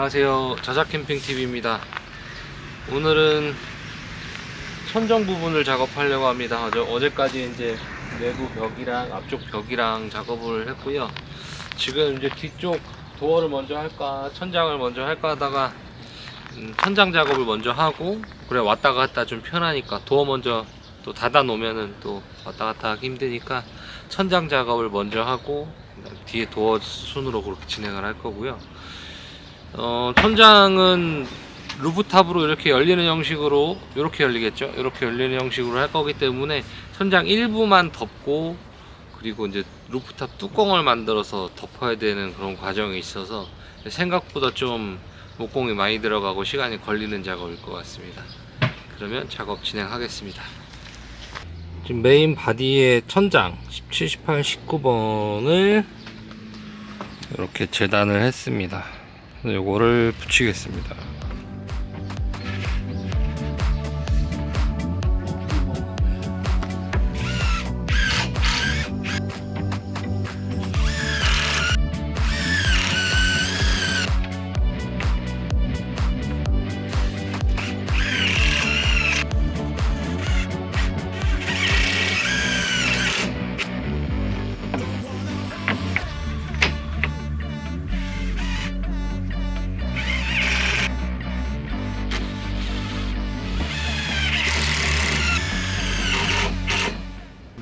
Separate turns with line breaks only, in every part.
안녕하세요, 자작캠핑TV입니다. 오늘은 천정 부분을 작업하려고 합니다. 어제까지 이제 내부 벽이랑 앞쪽 벽이랑 작업을 했고요. 지금 이제 뒤쪽 도어를 먼저 할까 천장을 먼저 할까 하다가 천장 작업을 먼저 하고, 그래 왔다 갔다 좀 편하니까 도어 먼저 또 닫아 놓으면은 또 왔다 갔다 하기 힘드니까 천장 작업을 먼저 하고 뒤에 도어 순으로 그렇게 진행을 할 거고요. 천장은 루프탑으로 이렇게 열리는 형식으로, 이렇게 열리겠죠? 이렇게 열리는 형식으로 할 거기 때문에 천장 일부만 덮고, 그리고 이제 루프탑 뚜껑을 만들어서 덮어야 되는 그런 과정이 있어서 생각보다 좀 목공이 많이 들어가고 시간이 걸리는 작업일 것 같습니다. 그러면 작업 진행하겠습니다. 지금 메인 바디의 천장 17, 18, 19번을 이렇게 재단을 했습니다. 요거를 붙이겠습니다.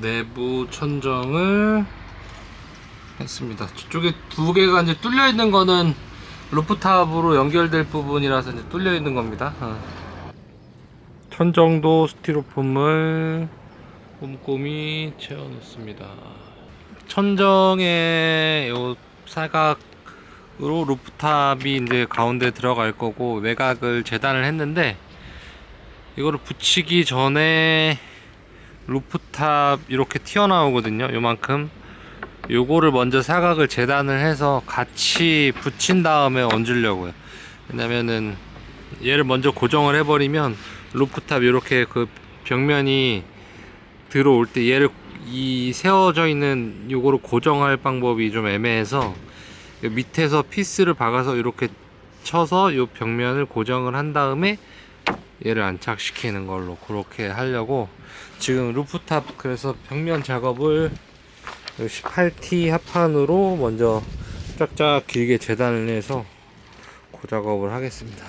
내부 천정을 했습니다. 저쪽에 두 개가 이제 뚫려 있는 거는 루프탑으로 연결될 부분이라서 이제 뚫려 있는 겁니다. 천정도 스티로폼을 꼼꼼히 채워 놓습니다. 천정에 요 사각으로 루프탑이 이제 가운데 들어갈 거고, 외곽을 재단을 했는데, 이거를 붙이기 전에 루프탑 이렇게 튀어나오거든요. 요만큼. 요거를 먼저 사각을 재단을 해서 같이 붙인 다음에 얹으려고요. 왜냐면은 얘를 먼저 고정을 해버리면 루프탑 이렇게 그 벽면이 들어올 때 얘를 이 세워져 있는 요거를 고정할 방법이 좀 애매해서 밑에서 피스를 박아서 이렇게 쳐서 요 벽면을 고정을 한 다음에 얘를 안착시키는 걸로 그렇게 하려고 지금 루프탑, 그래서 벽면 작업을 18T 합판으로 먼저 쫙쫙 길게 재단을 해서 그 작업을 하겠습니다.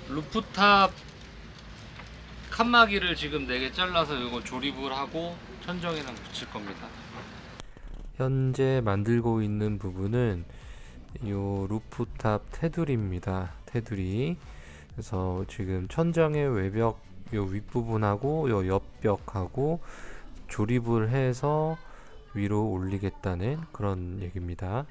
루프탑 칸막이를 지금 4개 잘라서 이거 조립을 하고 천정이랑 붙일 겁니다. 현재 만들고 있는 부분은 요 루프탑 테두리입니다. 테두리. 그래서 지금 천정의 외벽 요 윗부분하고 요 옆벽하고 조립을 해서 위로 올리겠다는 그런 얘기입니다.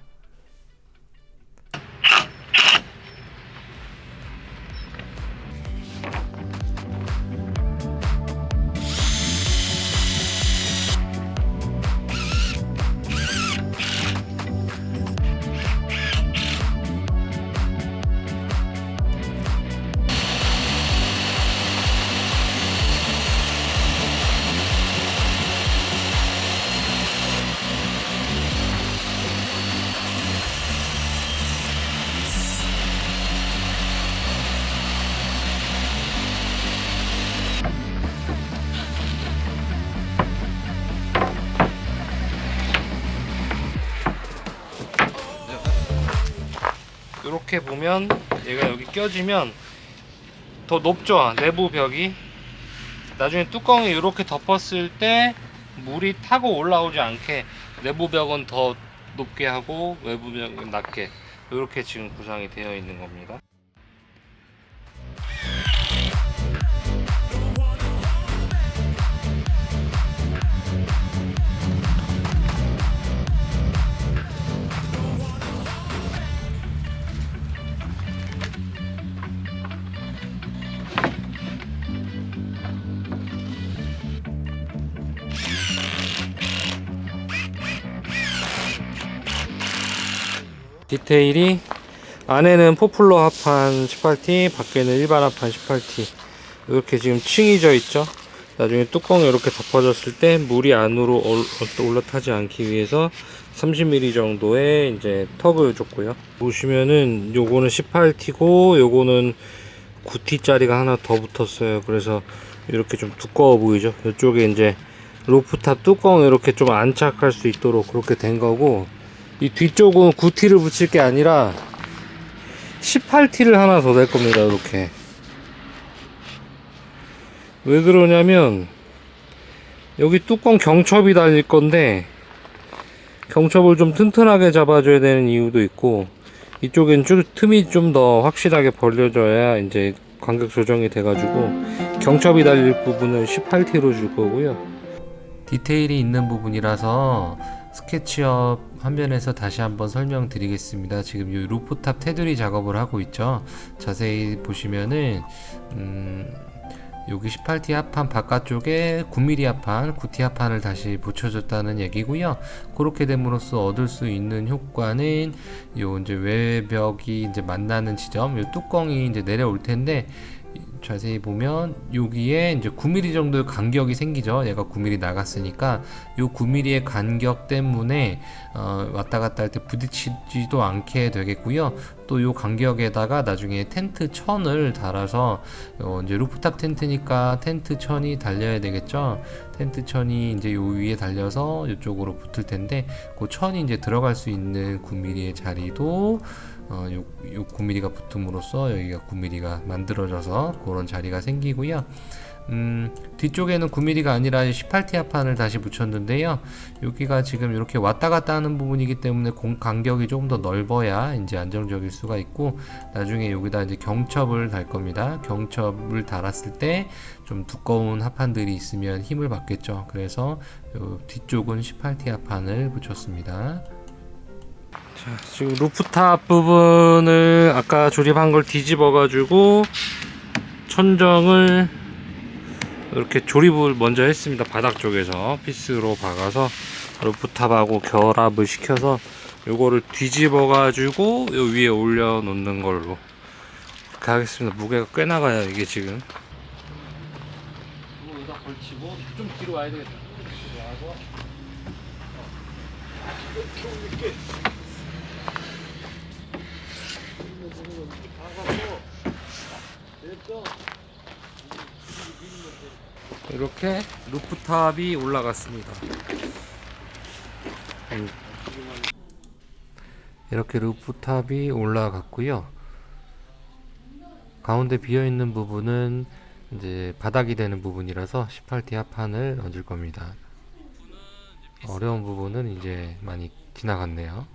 이렇게 보면 얘가 여기 껴지면 더 높죠, 내부 벽이. 나중에 뚜껑이 이렇게 덮었을 때 물이 타고 올라오지 않게 내부 벽은 더 높게 하고 외부 벽은 낮게, 이렇게 지금 구성이 되어 있는 겁니다. 디테일이 안에는 포플러 합판 18T, 밖에는 일반 합판 18T 이렇게 지금 층이 져 있죠. 나중에 뚜껑이 이렇게 덮어졌을 때 물이 안으로 올라타지 않기 위해서 30mm 정도의 이제 턱을 줬고요. 보시면은 요거는 18T고 요거는 9T짜리가 하나 더 붙었어요. 그래서 이렇게 좀 두꺼워 보이죠. 이쪽에 이제 루프탑 뚜껑 이렇게 좀 안착할 수 있도록 그렇게 된 거고, 이 뒤쪽은 9T를 붙일 게 아니라 18T를 하나 더 될 겁니다. 이렇게. 왜 그러냐면 여기 뚜껑 경첩이 달릴 건데 경첩을 좀 튼튼하게 잡아줘야 되는 이유도 있고, 이쪽엔 틈이 좀 더 확실하게 벌려져야 이제 간격 조정이 돼가지고 경첩이 달릴 부분을 18T로 줄 거고요. 디테일이 있는 부분이라서 스케치업 화면에서 다시 한번 설명드리겠습니다. 지금 이 루프탑 테두리 작업을 하고 있죠. 자세히 보시면은 여기 18T 합판 바깥쪽에 9mm 합판, 9T 합판을 다시 붙여줬다는 얘기고요. 그렇게 됨으로써 얻을 수 있는 효과는 요 이제 외벽이 이제 만나는 지점, 요 뚜껑이 이제 내려올 텐데, 자세히 보면 여기에 이제 9mm 정도의 간격이 생기죠. 얘가 9mm 나갔으니까 요 9mm의 간격 때문에 왔다 갔다 할 때 부딪히지도 않게 되겠고요. 또 요 간격에다가 나중에 텐트 천을 달아서 이제 루프탑 텐트니까 텐트 천이 달려야 되겠죠. 텐트 천이 이제 요 위에 달려서 이쪽으로 붙을 텐데, 그 천이 이제 들어갈 수 있는 9mm의 자리도 요 9mm가 붙음으로써 여기가 9mm가 만들어져서 그런 자리가 생기고요. 뒤쪽에는 9mm가 아니라 18T 합판을 다시 붙였는데요. 여기가 지금 이렇게 왔다 갔다 하는 부분이기 때문에 간격이 조금 더 넓어야 이제 안정적일 수가 있고, 나중에 여기다 이제 경첩을 달 겁니다. 경첩을 달았을 때 좀 두꺼운 합판들이 있으면 힘을 받겠죠. 그래서 요 뒤쪽은 18T 합판을 붙였습니다. 자, 지금 루프탑 부분을 아까 조립한 걸 뒤집어 가지고 천정을 이렇게 조립을 먼저 했습니다. 바닥 쪽에서 피스로 박아서 루프탑하고 결합을 시켜서 요거를 뒤집어 가지고 요 위에 올려 놓는 걸로 그렇게 하겠습니다. 무게가 꽤 나가요 이게 지금. 여기다 걸치고 좀 뒤로 와야 되겠다. 이렇게 루프탑이 올라갔습니다. 이렇게 루프탑이 올라갔고요. 가운데 비어있는 부분은 이제 바닥이 되는 부분이라서 18T 합판을 얹을 겁니다. 어려운 부분은 이제 많이 지나갔네요.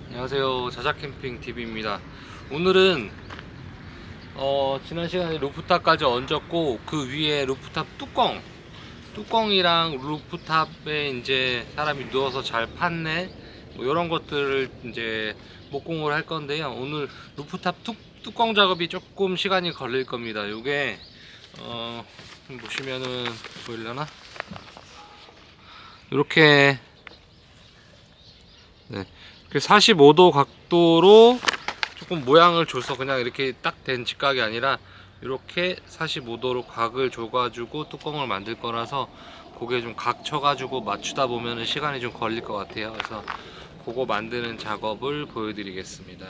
안녕하세요, 자작캠핑 TV입니다. 오늘은 지난 시간에 루프탑까지 얹었고, 그 위에 루프탑 뚜껑이랑 루프탑에 이제 사람이 누워서 잘 판넬 뭐 이런 것들을 이제 목공을 할 건데요. 오늘 루프탑 뚜껑 작업이 조금 시간이 걸릴 겁니다. 요게 보시면은 보이려나? 이렇게 45도 각도로 조금 모양을 줘서 그냥 이렇게 딱 된 직각이 아니라 이렇게 45도로 각을 줘가지고 뚜껑을 만들 거라서 그게 좀 각 쳐가지고 맞추다 보면 시간이 좀 걸릴 것 같아요. 그래서 그거 만드는 작업을 보여드리겠습니다.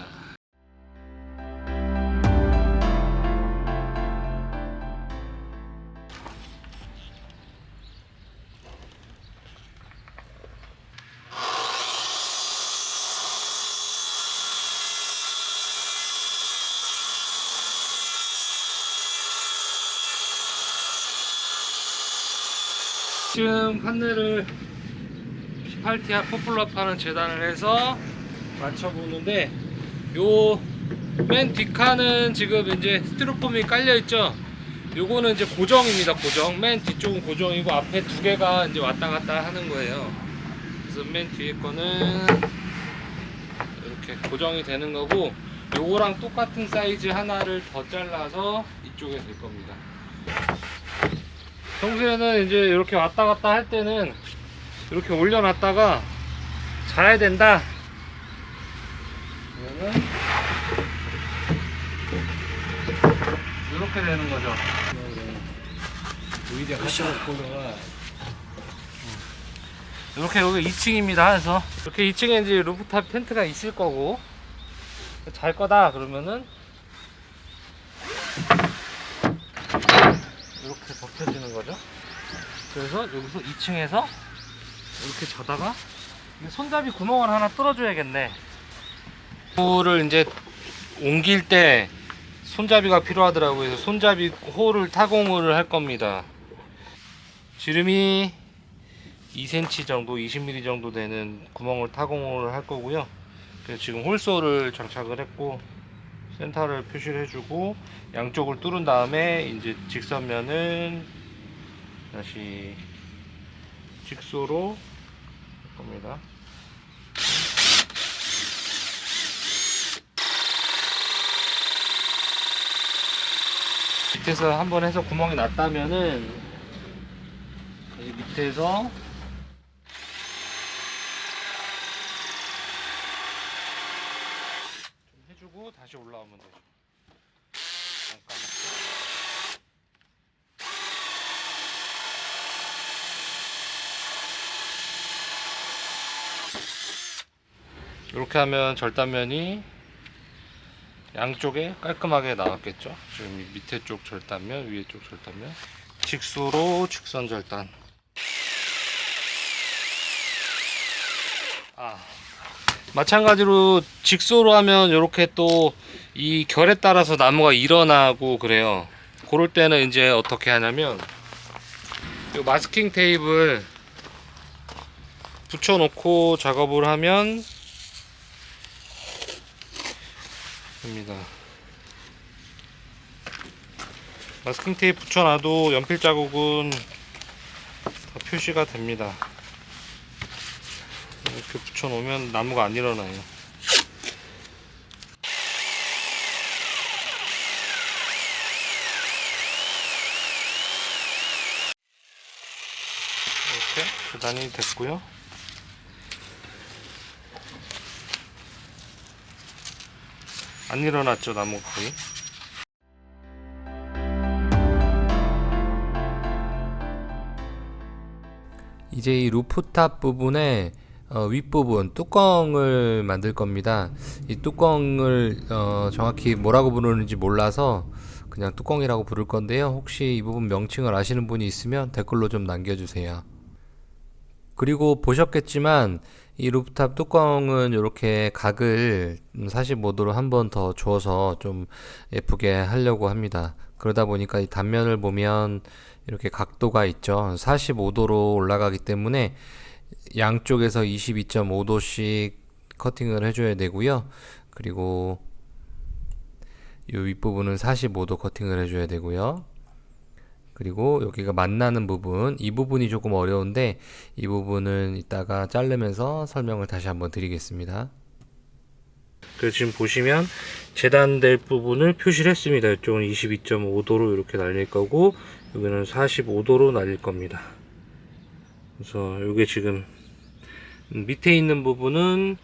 지금 판넬을 18T 포플러 판은 재단을 해서 맞춰보는데, 요 맨 뒷칸은 지금 이제 스티로폼이 깔려 있죠. 요거는 이제 고정입니다. 고정. 맨 뒤쪽은 고정이고 앞에 두 개가 이제 왔다 갔다 하는 거예요. 그래서 맨 뒤에 거는 이렇게 고정이 되는 거고, 요거랑 똑같은 사이즈 하나를 더 잘라서 이쪽에 될 겁니다. 평소에는 이제 이렇게 왔다 갔다 할 때는 이렇게 올려놨다가 자야 된다. 그러면 이렇게 되는 거죠. 이렇게 여기 2층입니다. 해서 이렇게 2층에 이제 루프탑 텐트가 있을 거고 잘 거다 그러면은 이렇게 덮여지는 거죠. 그래서 여기서 2층에서 이렇게 자다가 손잡이 구멍을 하나 뚫어줘야겠네. 호를 이제 옮길 때 손잡이가 필요하더라고요. 그래서 손잡이 호를 타공을 할 겁니다. 지름이 2cm 정도, 20mm 정도 되는 구멍을 타공을 할 거고요. 그래서 지금 홀소를 장착을 했고 센터를 표시를 해주고 양쪽을 뚫은 다음에 이제 직선면은 다시 직소로 할 겁니다. 밑에서 한번 해서 구멍이 났다면은 이 밑에서 좀 해주고 다시 올라오면 되죠. 잠깐. 이렇게 하면 절단면이 양쪽에 깔끔하게 나왔겠죠. 지금 밑에 쪽 절단면, 위에 쪽 절단면, 직수로 직선 절단. 마찬가지로 직소로 하면 이렇게 또 이 결에 따라서 나무가 일어나고 그래요. 그럴 때는 이제 어떻게 하냐면 이 마스킹 테이프를 붙여놓고 작업을 하면 됩니다. 마스킹 테이프 붙여놔도 연필 자국은 다 표시가 됩니다. 이렇게 붙여놓으면 나무가 안 일어나요. 이렇게 재단이 됐고요. 안 일어났죠, 나무가 거의. 이제 이 루프탑 부분에 윗부분 뚜껑을 만들 겁니다. 이 뚜껑을 정확히 뭐라고 부르는지 몰라서 그냥 뚜껑이라고 부를 건데요. 혹시 이 부분 명칭을 아시는 분이 있으면 댓글로 좀 남겨주세요. 그리고 보셨겠지만 이 루프탑 뚜껑은 이렇게 각을 45도로 한 번 더 줘서 좀 예쁘게 하려고 합니다. 그러다 보니까 이 단면을 보면 이렇게 각도가 있죠. 45도로 올라가기 때문에 양쪽에서 22.5도씩 커팅을 해줘야 되고요. 그리고 이 윗부분은 45도 커팅을 해줘야 되고요. 그리고 여기가 만나는 부분, 이 부분이 조금 어려운데 이 부분은 이따가 자르면서 설명을 다시 한번 드리겠습니다. 그래서 지금 보시면 재단될 부분을 표시를 했습니다. 이쪽은 22.5도로 이렇게 날릴 거고 여기는 45도로 날릴 겁니다. 그래서 이게 지금 밑에 있는 부분은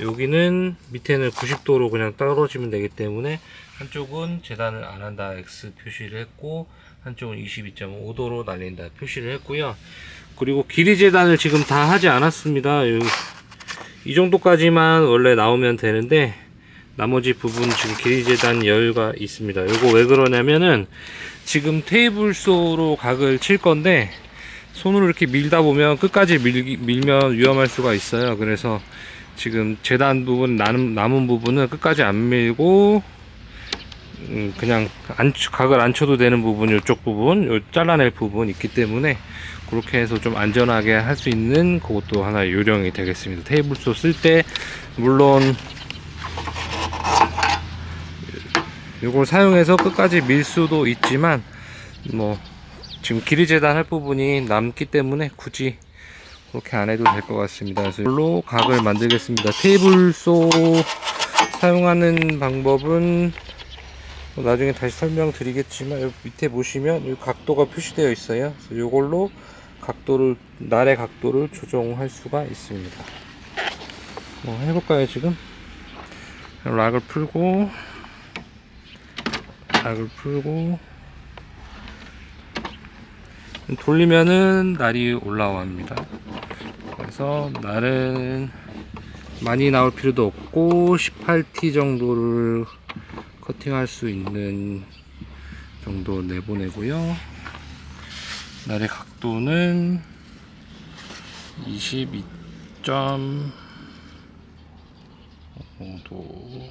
여기는 밑에는 90도로 그냥 떨어지면 되기 때문에 한쪽은 재단을 안 한다 X 표시를 했고 한쪽은 22.5도로 날린다 표시를 했고요. 그리고 길이 재단을 지금 다 하지 않았습니다. 이 정도까지만 원래 나오면 되는데 나머지 부분 지금 길이 재단 여유가 있습니다. 이거 왜 그러냐면은 지금 테이블소로 각을 칠 건데 손으로 이렇게 밀다 보면 끝까지 밀면 위험할 수가 있어요. 그래서 지금 재단 부분 남은 부분은 끝까지 안 밀고 그냥 각을 안 쳐도 되는 부분, 이쪽 부분, 요 잘라낼 부분 있기 때문에 그렇게 해서 좀 안전하게 할 수 있는 그것도 하나의 요령이 되겠습니다. 테이블소 쓸 때 물론 이걸 사용해서 끝까지 밀 수도 있지만 뭐 지금 길이 재단할 부분이 남기 때문에 굳이 그렇게 안 해도 될 것 같습니다. 그래서 이걸로 각을 만들겠습니다. 테이블소 사용하는 방법은 나중에 다시 설명드리겠지만 여기 밑에 보시면 이 각도가 표시되어 있어요. 그래서 이걸로 날의 각도를 조정할 수가 있습니다. 해볼까요? 지금 락을 풀고 돌리면은 날이 올라옵니다. 그래서 날은 많이 나올 필요도 없고 18T 정도를 커팅할 수 있는 정도 내보내고요. 날의 각도는 22.5도.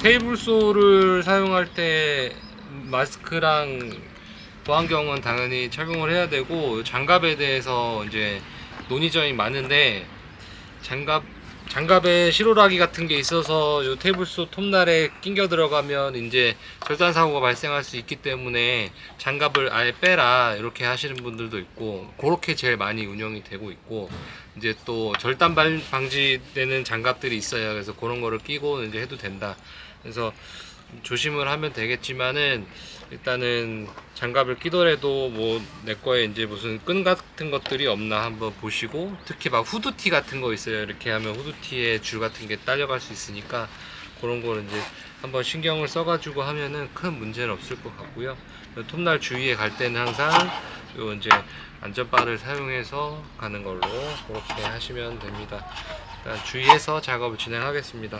테이블소를 사용할 때 마스크랑 보안경은 당연히 착용을 해야 되고, 장갑에 대해서 이제 논의점이 많은데, 장갑에 실오라기 같은 게 있어서 요 테이블소 톱날에 낑겨 들어가면 이제 절단 사고가 발생할 수 있기 때문에 장갑을 아예 빼라 이렇게 하시는 분들도 있고, 그렇게 제일 많이 운영이 되고 있고, 이제 또 절단 방지되는 장갑들이 있어요. 그래서 그런 거를 끼고 이제 해도 된다. 그래서 조심을 하면 되겠지만은, 일단은 장갑을 끼더라도 뭐 내 거에 이제 무슨 끈 같은 것들이 없나 한번 보시고, 특히 막 후드티 같은 거 있어요. 이렇게 하면 후드티에 줄 같은 게 딸려갈 수 있으니까 그런 거는 이제 한번 신경을 써가지고 하면은 큰 문제는 없을 것 같고요. 톱날 주위에 갈 때는 항상 요 이제 안전바를 사용해서 가는 걸로 그렇게 하시면 됩니다. 일단 주의해서 작업을 진행하겠습니다.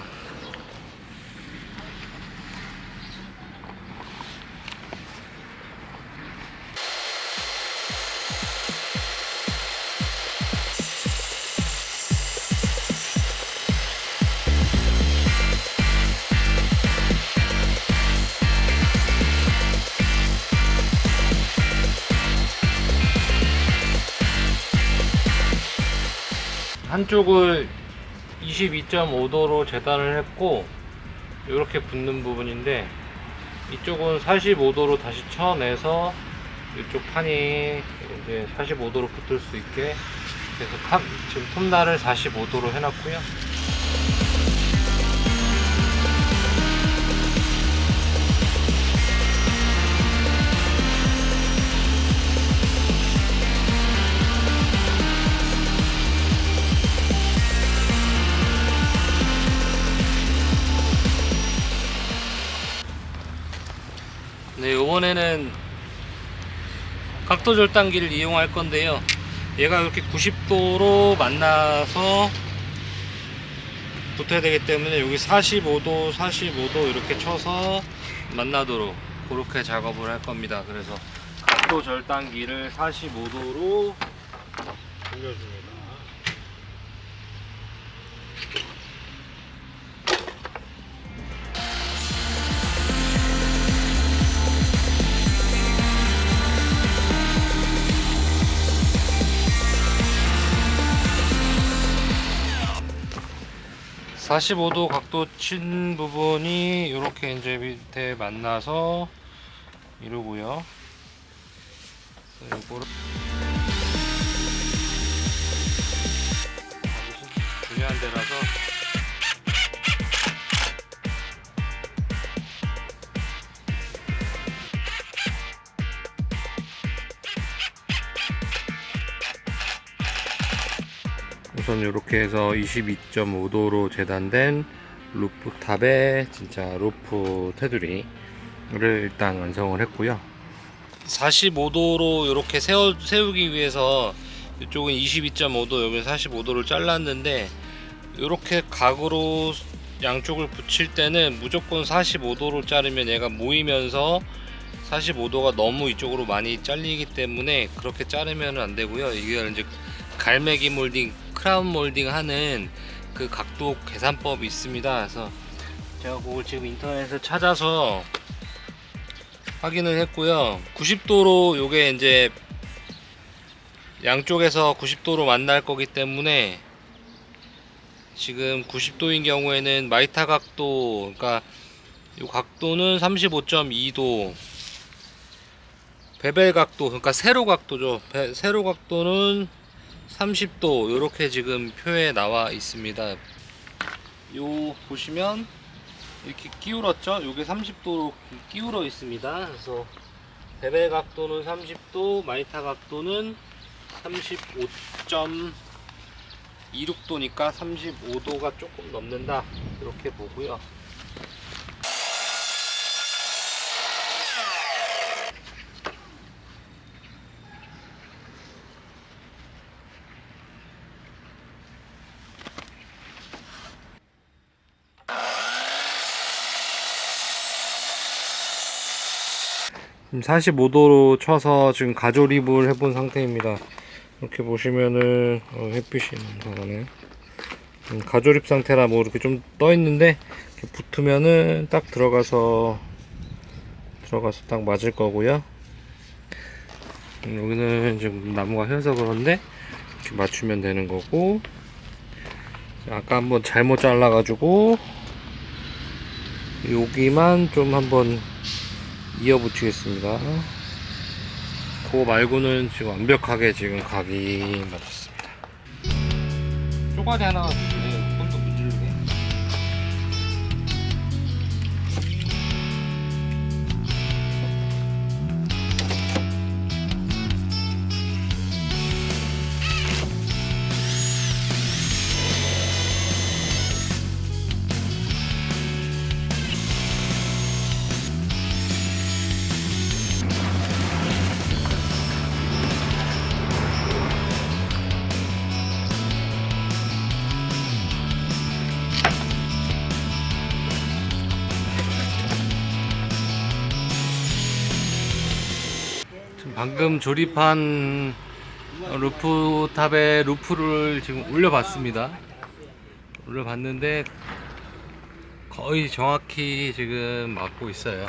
한쪽을 22.5도로 재단을 했고, 이렇게 붙는 부분인데 이쪽은 45도로 다시 쳐내서 이쪽 판이 이제 45도로 붙을 수 있게, 그래서 지금 톱날을 45도로 해놨고요. 네, 이번에는 각도 절단기를 이용할 건데요. 얘가 이렇게 90도로 만나서 붙어야 되기 때문에 여기 45도 이렇게 쳐서 만나도록 그렇게 작업을 할 겁니다. 그래서 각도 절단기를 45도로 돌려줍니다. 45도 각도 친 부분이 이렇게 이제 밑에 만나서 이러고요. 요거를 중요한 데라서 우선 이렇게 해서 22.5도로 재단된 루프탑의 진짜 루프 테두리를 일단 완성을 했고요. 45도로 이렇게 세우기 위해서 이쪽은 22.5도, 여기 45도를 잘랐는데, 이렇게 각으로 양쪽을 붙일 때는 무조건 45도로 자르면 얘가 모이면서 45도가 너무 이쪽으로 많이 잘리기 때문에 그렇게 자르면 안 되고요. 이게 이제 갈매기 몰딩, 크라운 몰딩 하는 그 각도 계산법이 있습니다. 그래서 제가 그걸 지금 인터넷에서 찾아서 확인을 했고요. 90도로 요게 이제 양쪽에서 90도로 만날 거기 때문에, 지금 90도인 경우에는 마이타 각도, 그러니까 요 각도는 35.2도, 베벨 각도, 그러니까 세로 각도죠. 세로 각도는 30도 이렇게 지금 표에 나와 있습니다. 요 보시면 이렇게 기울었죠? 요게 30도로 기울어 있습니다. 그래서 베벨 각도는 30도, 마이타 각도는 35.26도니까 35도가 조금 넘는다 이렇게 보고요. 지금 45도로 쳐서 지금 가조립을 해본 상태입니다. 이렇게 보시면은 햇빛이 나가네. 가조립 상태라 뭐 이렇게 좀 떠 있는데 이렇게 붙으면은 딱 들어가서 딱 맞을 거고요. 여기는 지금 나무가 휘어서 그런데 이렇게 맞추면 되는 거고, 아까 한번 잘못 잘라 가지고 여기만 좀 한번 이어 붙이겠습니다. 그거 말고는 지금 완벽하게 지금 각이 맞았습니다. 쪼가리 하나 주시네. 손도 문지르게. 방금 조립한 루프탑에 루프를 지금 올려봤습니다. 올려봤는데 거의 정확히 지금 맞고 있어요.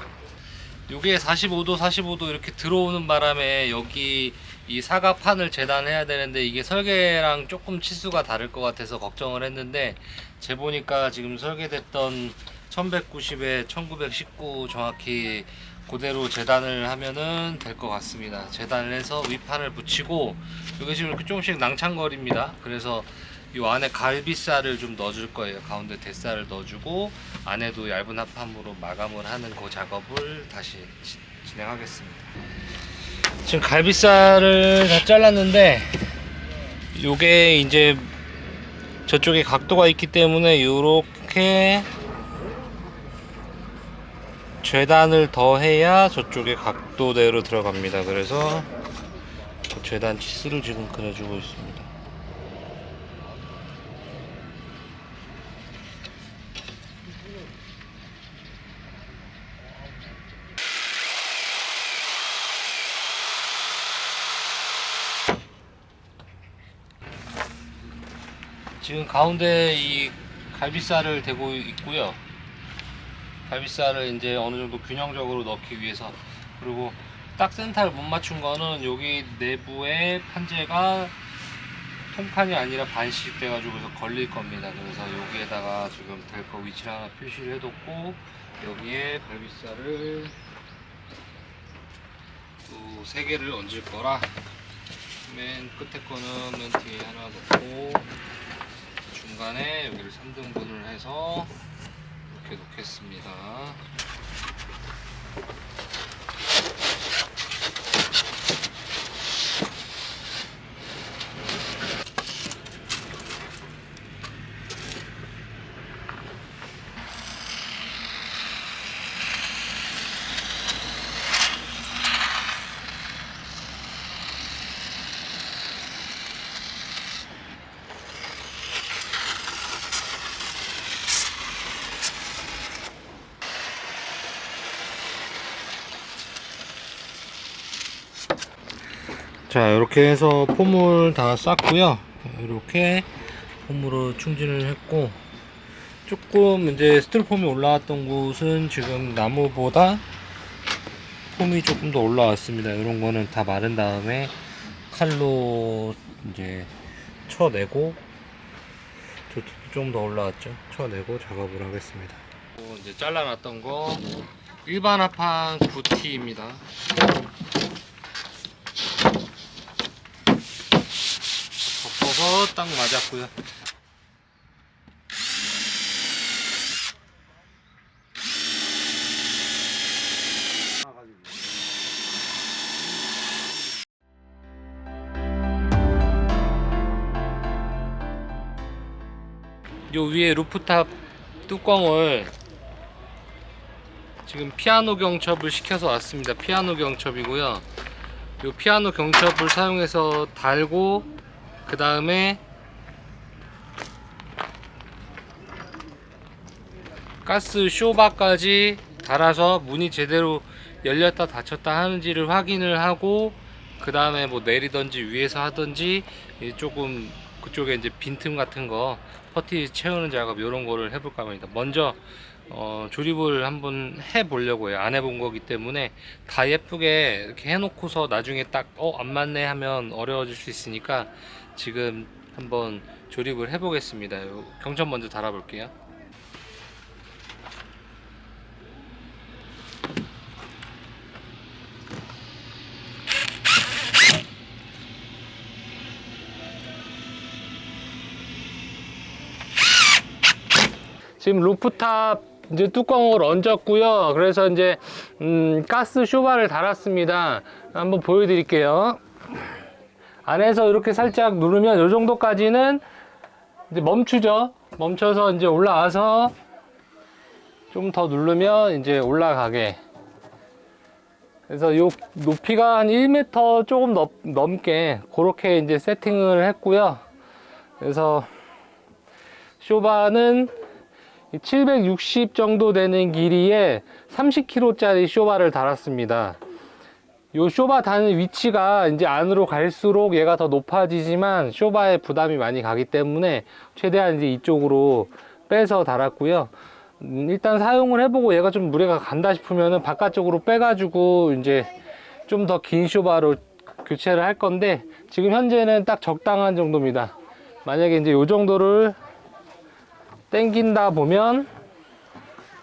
요게 45도 이렇게 들어오는 바람에 여기 이 사각판을 재단해야 되는데 이게 설계랑 조금 치수가 다를 것 같아서 걱정을 했는데, 재보니까 지금 설계됐던 1190에 1919 정확히 그대로 재단을 하면은 될 것 같습니다. 재단을 해서 윗판을 붙이고, 여기 지금 이렇게 조금씩 낭창거립니다. 그래서 이 안에 갈비살을 좀 넣어줄 거예요. 가운데 대살을 넣어주고 안에도 얇은 합판으로 마감을 하는 그 작업을 다시 진행하겠습니다. 지금 갈비살을 다 잘랐는데 요게 이제 저쪽에 각도가 있기 때문에 요렇게 재단을 더 해야 저쪽에 각도대로 들어갑니다. 그래서 그 재단 치수를 지금 그려주고 있습니다. 지금 가운데 이 갈비살을 대고 있고요. 갈비살을 이제 어느 정도 균형적으로 넣기 위해서, 그리고 딱 센터를 못 맞춘 거는 여기 내부에 판재가 통판이 아니라 반씩 돼가지고 그래서 걸릴 겁니다. 그래서 여기에다가 지금 될 거 위치를 하나 표시를 해뒀고, 여기에 갈비살을 또 3개를 얹을 거라 맨 끝에 거는 맨 뒤에 하나 넣고 중간에 여기를 3등분을 해서 이렇게 놓겠습니다. 자, 이렇게 해서 폼을 다 쌌고요. 이렇게 폼으로 충진을 했고, 조금 이제 스티로폼이 올라왔던 곳은 지금 나무보다 폼이 조금 더 올라왔습니다. 이런 거는 다 마른 다음에 칼로 이제 쳐내고, 좀 더 올라왔죠. 쳐내고 작업을 하겠습니다. 이제 잘라놨던 거 일반 합판 9T입니다. 어허, 딱 맞았고요. 요 위에 루프탑 뚜껑을 지금 피아노 경첩을 시켜서 왔습니다. 피아노 경첩이고요. 요 피아노 경첩을 사용해서 달고 그 다음에 가스 쇼바까지 달아서 문이 제대로 열렸다 닫혔다 하는지를 확인을 하고 그 다음에 뭐 내리던지 위에서 하던지 조금 그쪽에 이제 빈틈 같은 거 퍼티 채우는 작업 이런 거를 해볼까 합니다. 먼저 조립을 한번 해보려고 해요. 안 해본 거기 때문에 다 예쁘게 이렇게 해놓고서 나중에 딱 안 맞네 하면 어려워질 수 있으니까 지금 한번 조립을 해보겠습니다. 경첩 먼저 달아볼게요. 지금 루프탑 이제 뚜껑을 얹었고요. 그래서 이제 가스 쇼바를 달았습니다. 한번 보여드릴게요. 안에서 이렇게 살짝 누르면 이 정도까지는 이제 멈추죠. 멈춰서 이제 올라와서 좀 더 누르면 이제 올라가게. 그래서 요 높이가 한 1m 조금 넘게 그렇게 이제 세팅을 했고요. 그래서 쇼바는 760 정도 되는 길이에 30kg 짜리 쇼바를 달았습니다. 요 쇼바 다는 위치가 이제 안으로 갈수록 얘가 더 높아지지만 쇼바에 부담이 많이 가기 때문에 최대한 이제 이쪽으로 빼서 달았고요. 일단 사용을 해보고 얘가 좀 무게가 간다 싶으면은 바깥쪽으로 빼가지고 이제 좀 더 긴 쇼바로 교체를 할 건데 지금 현재는 딱 적당한 정도입니다. 만약에 이제 요 정도를 당긴다 보면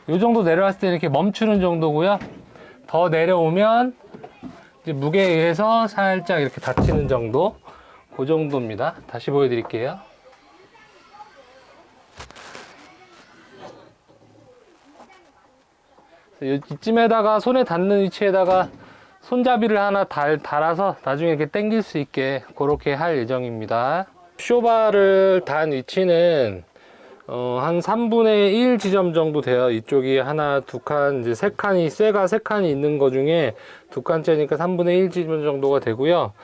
이 정도 내려왔을 때 이렇게 멈추는 정도고요. 더 내려오면 이제 무게에 의해서 살짝 이렇게 닫히는 정도, 그 정도입니다. 다시 보여드릴게요. 이쯤에다가 손에 닿는 위치에다가 손잡이를 하나 달아서 나중에 이렇게 당길 수 있게 그렇게 할 예정입니다. 쇼바를 단 위치는 한 3분의 1 지점 정도 돼요. 이쪽이 하나, 두 칸, 이제 세 칸이, 쇠가 세 칸이 있는 거 중에 두 칸째니까 3분의 1 지점 정도가 되고요.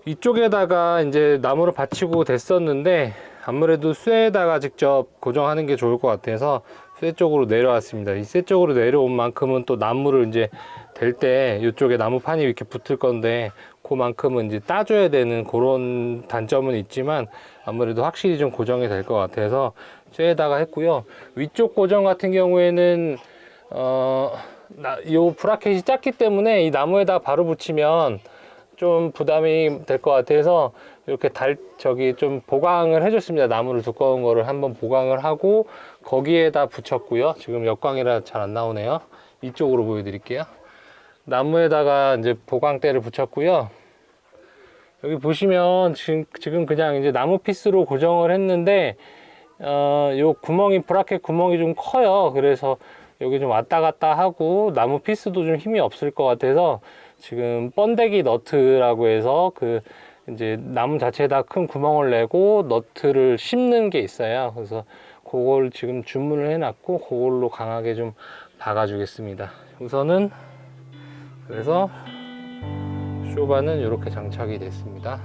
이쪽에다가 이제 나무를 받치고 됐었는데 아무래도 쇠에다가 직접 고정하는 게 좋을 것 같아서 쇠 쪽으로 내려왔습니다. 이 쇠 쪽으로 내려온 만큼은 또 나무를 이제 댈 때 이쪽에 나무판이 이렇게 붙을 건데 그만큼은 이제 따줘야 되는 그런 단점은 있지만 아무래도 확실히 좀 고정이 될 것 같아서 쇠에다가 했고요. 위쪽 고정 같은 경우에는 요 브라켓이 작기 때문에 이 나무에다 바로 붙이면 좀 부담이 될 것 같아서 이렇게 좀 보강을 해줬습니다. 나무를 두꺼운 거를 한번 보강을 하고 거기에다 붙였고요. 지금 역광이라 잘 안 나오네요. 이쪽으로 보여드릴게요. 나무에다가 이제 보강대를 붙였고요. 여기 보시면 지금 그냥 이제 나무 피스로 고정을 했는데 요 구멍이, 브라켓 구멍이 좀 커요. 그래서 여기 좀 왔다 갔다 하고 나무 피스도 좀 힘이 없을 것 같아서 지금 번데기 너트라고 해서 그 이제 나무 자체에다 큰 구멍을 내고 너트를 씹는 게 있어요. 그래서 그걸 지금 주문을 해놨고 그걸로 강하게 좀 박아 주겠습니다. 우선은 그래서 쇼바는 이렇게 장착이 됐습니다.